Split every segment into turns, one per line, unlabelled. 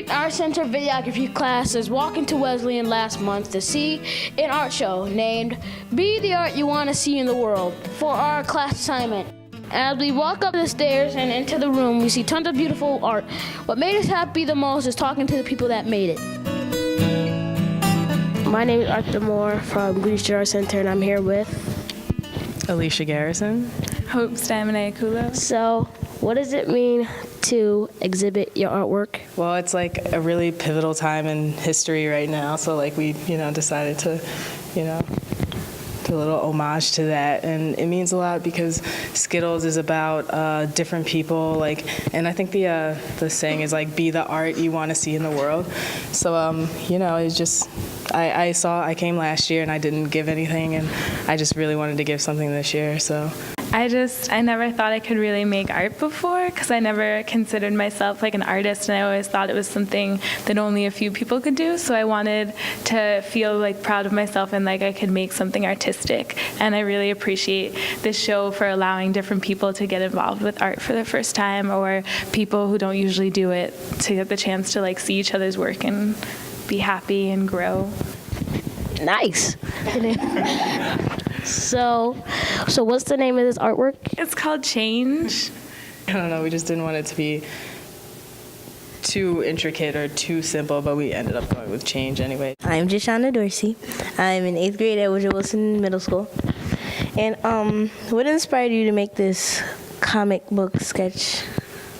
Our center videography class is walking to Wesleyan last month to see an art show named Be the Art You Want to See in the World for our class assignment. As we walk up the stairs and into the room, we see tons of beautiful art. What made us happy the most is talking to the people that made it. My name is Arthur Moore from Green Street Art Center, and I'm here with
Alicia Garrison.
Hope Stamina.
So, what does it mean to exhibit your artwork?
Well, it's like a really pivotal time in history right now, so like we, decided to, do a little homage to that, and it means a lot because Skittles is about different people, and I think the saying is like, be the art you want to see in the world. So, it's just, I came last year and I didn't give anything, and I just really wanted to give something this year, so.
I never thought I could really make art before because I never considered myself like an artist, and I always thought it was something that only a few people could do. So I wanted to feel like proud of myself and like I could make something artistic. And I really appreciate this show for allowing different people to get involved with art for the first time, or people who don't usually do it to get the chance to like see each other's work and be happy and grow.
Nice. So what's the name of this artwork?
It's called Change.
I don't know, we just didn't want it to be too intricate or too simple, but we ended up going with Change anyway.
I'm Jashana Dorsey. I'm in 8th grade at Woodrow Wilson Middle School. And what inspired you to make this comic book sketch?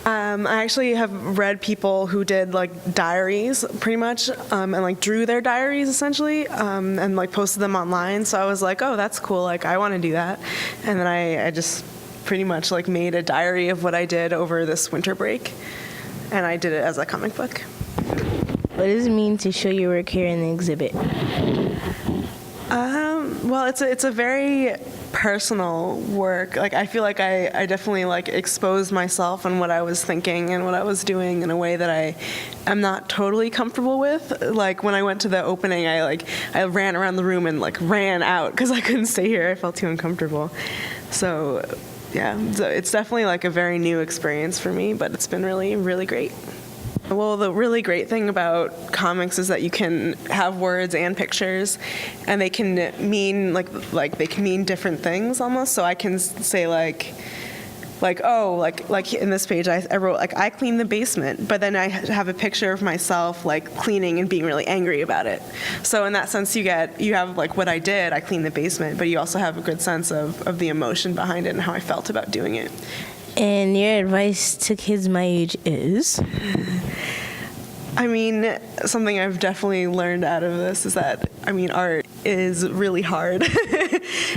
I actually have read people who did like diaries pretty much, and like drew their diaries essentially, and like posted them online. So I was like, oh, that's cool. Like I want to do that. And then I just pretty much like made a diary of what I did over this winter break, and I did it as a comic book.
What does it mean to show your work here in the exhibit?
Well, it's a very personal work. Like I feel like I definitely like exposed myself and what I was thinking and what I was doing in a way that I am not totally comfortable with. Like when I went to the opening, I ran around the room and like ran out because I couldn't stay here. I felt too uncomfortable. So yeah, so it's definitely like a very new experience for me, but it's been really, really great. Well, the really great thing about comics is that you can have words and pictures, and they can mean like they can mean different things almost. So I can say like in this page I wrote like I cleaned the basement, but then I have a picture of myself like cleaning and being really angry about it. So in that sense you have like what I did, I cleaned the basement, but you also have a good sense of the emotion behind it and how I felt about doing it.
And your advice to kids my age is?
I mean, something I've definitely learned out of this is that, art is really hard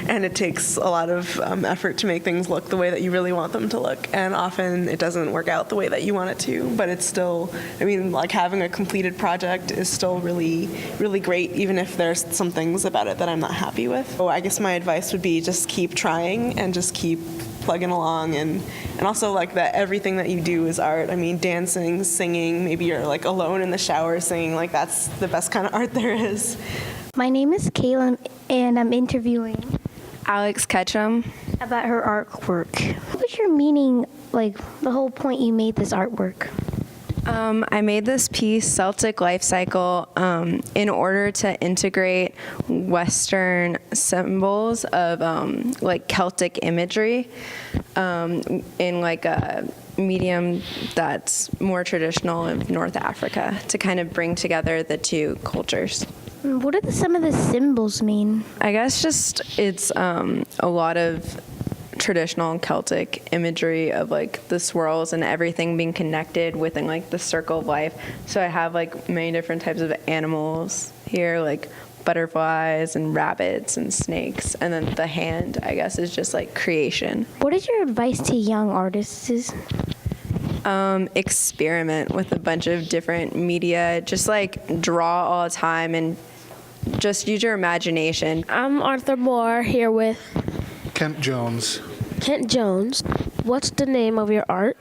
and it takes a lot of effort to make things look the way that you really want them to look, and often it doesn't work out the way that you want it to, but it's still, like having a completed project is still really, really great, even if there's some things about it that I'm not happy with. So I guess my advice would be just keep trying and just keep plugging along, and also like that everything that you do is art. Dancing, singing, maybe you're like alone in the shower singing, like that's the best kind of art there is.
My name is Kayla, and I'm interviewing
Alex Ketchum
about her artwork. What was your meaning, like the whole point you made this artwork?
I made this piece, Celtic Life Cycle, in order to integrate Western symbols of like Celtic imagery in like a medium that's more traditional of North Africa, to kind of bring together the two cultures.
What do some of the symbols mean?
I guess just it's a lot of traditional Celtic imagery of like the swirls and everything being connected within like the circle of life. So I have like many different types of animals here, like butterflies and rabbits and snakes, and then the hand, I guess, is just like creation.
What is your advice to young artists?
Experiment with a bunch of different media, just like draw all the time and just use your imagination.
I'm Arthur Moore here with
Kent Jones.
Kent Jones. What's the name of your art?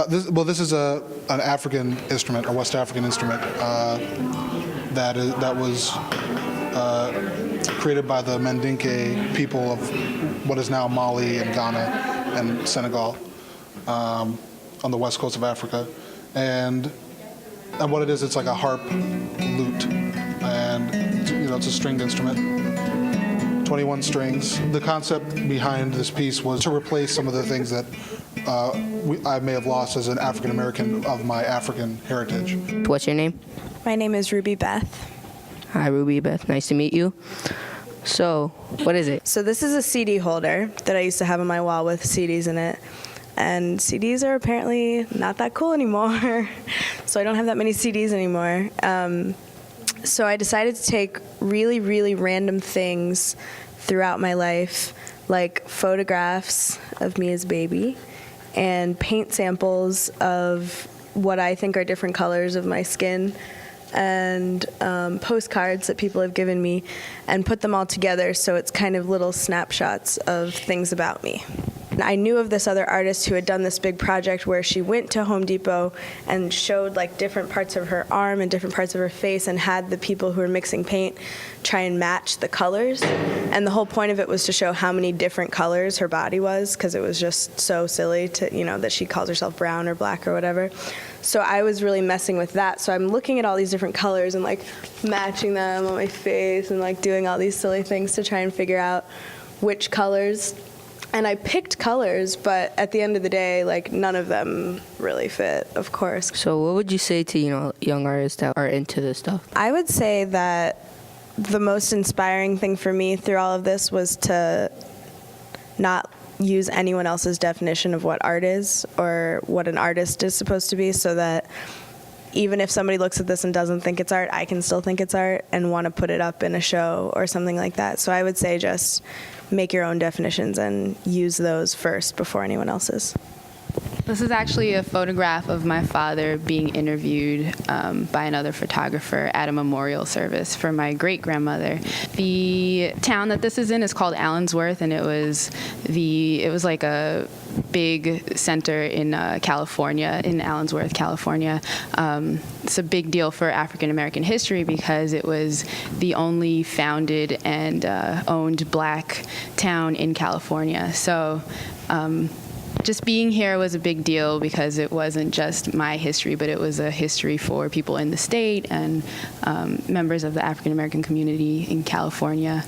This is an African instrument, a West African instrument that was created by the Mandinka people of what is now Mali and Ghana and Senegal on the west coast of Africa. And And what it is, it's like a harp lute, and it's a stringed instrument, 21 strings. The concept behind this piece was to replace some of the things that I may have lost as an African American of my African heritage.
What's your name?
My name is Ruby Beth.
Hi, Ruby Beth. Nice to meet you. So, what is it?
So this is a CD holder that I used to have on my wall with CDs in it. And CDs are apparently not that cool anymore. So I don't have that many CDs anymore. So I decided to take really, really random things throughout my life, like photographs of me as a baby and paint samples of what I think are different colors of my skin, and postcards that people have given me, and put them all together so it's kind of little snapshots of things about me. I knew of this other artist who had done this big project where she went to Home Depot and showed like different parts of her arm and different parts of her face, and had the people who were mixing paint try and match the colors. And the whole point of it was to show how many different colors her body was, because it was just so silly to, that she calls herself brown or black or whatever. So I was really messing with that. So I'm looking at all these different colors and like matching them on my face and like doing all these silly things to try and figure out which colors. And I picked colors, but at the end of the day, like none of them really fit, of course.
So what would you say to, young artists that are into this stuff?
I would say that the most inspiring thing for me through all of this was to not use anyone else's definition of what art is or what an artist is supposed to be, so that even if somebody looks at this and doesn't think it's art, I can still think it's art and want to put it up in a show or something like that. So I would say just make your own definitions and use those first before anyone else's.
This is actually a photograph of my father being interviewed by another photographer at a memorial service for my great-grandmother. The town that this is in is called Allensworth, and it was like a big center in California, in Allensworth, California. It's a big deal for African American history because it was the only founded and owned black town in California. So just being here was a big deal because it wasn't just my history, but it was a history for people in the state and members of the African American community in California.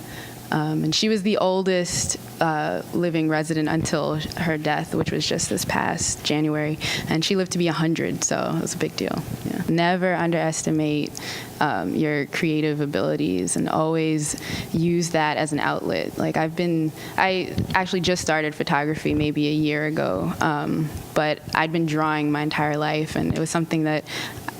And she was the oldest living resident until her death, which was just this past January. And she lived to be 100, so it was a big deal. Yeah. Never underestimate your creative abilities, and always use that as an outlet. Like I actually just started photography maybe a year ago, but I'd been drawing my entire life, and it was something that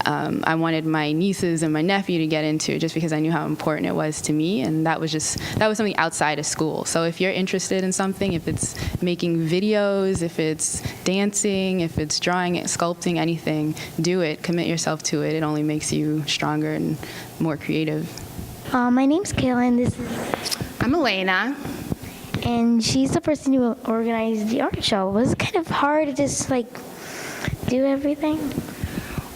I wanted my nieces and my nephew to get into, just because I knew how important it was to me, and that was something outside of school. So if you're interested in something, if it's making videos, if it's dancing, if it's drawing, sculpting, anything, do it. Commit yourself to it. It only makes you stronger and more creative.
My name's Kaylin.
I'm Elena.
And she's the person who organized the art show. Was it kind of hard to just do everything?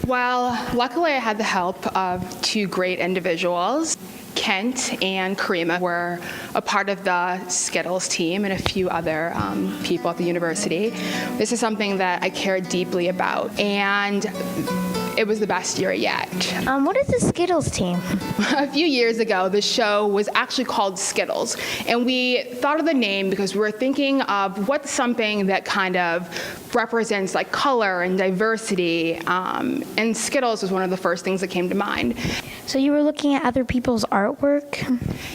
Well, luckily I had the help of two great individuals. Kent and Karima were a part of the Skittles team, and a few other people at the university. This is something that I cared deeply about, and it was the best year yet.
What is the Skittles team?
A few years ago, the show was actually called Skittles, and we thought of the name because we were thinking of what's something that kind of represents like color and diversity, and Skittles was one of the first things that came to mind.
So you were looking at other people's artwork?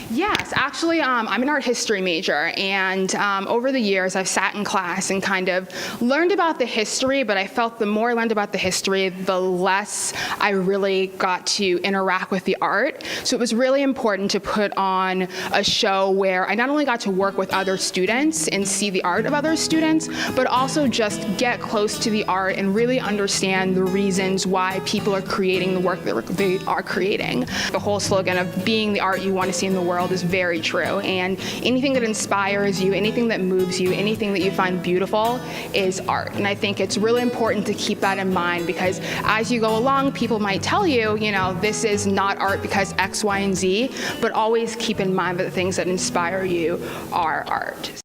Yes,
actually, I'm an art history major, and over the years I've sat in class and kind of learned about the history, but I felt the more I learned about the history, the less I really got to interact with the art. So it was really important to put on a show where I not only got to work with other students and see the art of other students, but also just get close to the art and really understand the reasons why people are creating the work that they are creating. The whole slogan of being the art you want to see in the world is very true, and anything that inspires you, anything that moves you, anything that you find beautiful is art. And I think it's really important to keep that in mind, because as you go along, people might tell you, this is not art because X, Y, and Z, but always keep in mind that the things that inspire you are art.